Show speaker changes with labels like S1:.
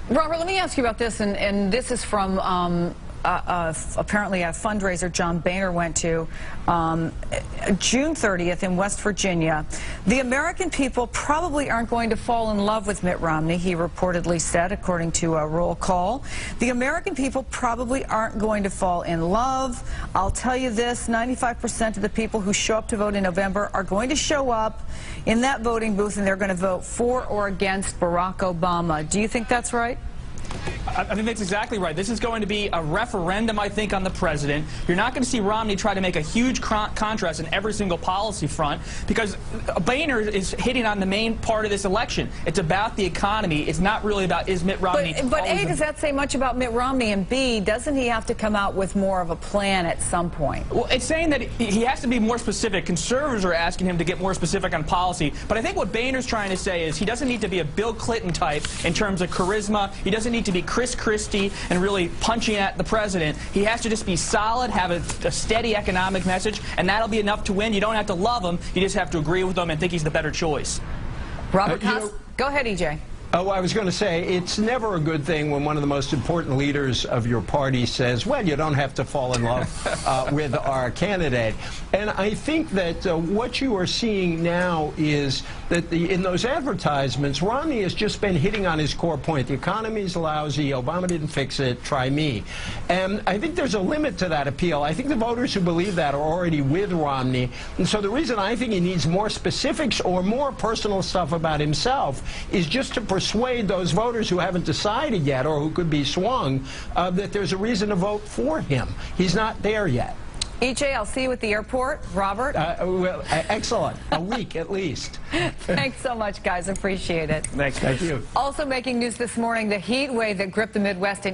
S1: Robert, let me ask you about this, and this is from apparently a fundraiser John Boehner went to June 30th in West Virginia. The American people probably aren't going to fall in love with Mitt Romney, he reportedly said, according to a roll call. The American people probably aren't going to fall in love. I'll tell you this, 95% of the people who show up to vote in November are going to show up in that voting booth and they're going to vote for or against Barack Obama. Do you think that's right?
S2: I think that's exactly right. This is going to be a referendum, I think, on the president. You're not going to see Romney try to make a huge contrast in every single policy front, because Boehner is hitting on the main part of this election. It's about the economy. It's not really about is Mitt Romney.
S1: But A, does that say much about Mitt Romney? And B, doesn't he have to come out with more of a plan at some point?
S2: Well, it's saying that he has to be more specific. Conservatives are asking him to get more specific on policy. But I think what Boehner's trying to say is he doesn't need to be a Bill Clinton type in terms of charisma. He doesn't need to be Chris Christie and really punching at the president. He has to just be solid, have a steady economic message, and that'll be enough to win. You don't have to love him. You just have to agree with him and think he's the better choice.
S1: Robert Costa, go ahead, EJ.
S3: Oh, I was going to say, it's never a good thing when one of the most important leaders of your party says, well, you don't have to fall in love with our candidate. And I think that what you are seeing now is that in those advertisements, Romney has just been hitting on his core point. The economy's lousy. Obama didn't fix it. Try me. And I think there's a limit to that appeal. I think the voters who believe that are already with Romney. And so the reason I think he needs more specifics or more personal stuff about himself is just to persuade those voters who haven't decided yet or who could be swung that there's a reason to vote for him. He's not there yet.
S1: EJ, I'll see you at the airport. Robert?
S3: Well, excellent. A week at least.
S1: Thanks so much, guys. Appreciate it.
S2: Thanks.
S3: Thank you.
S1: Also making news this morning, the heat wave that gripped the Midwest in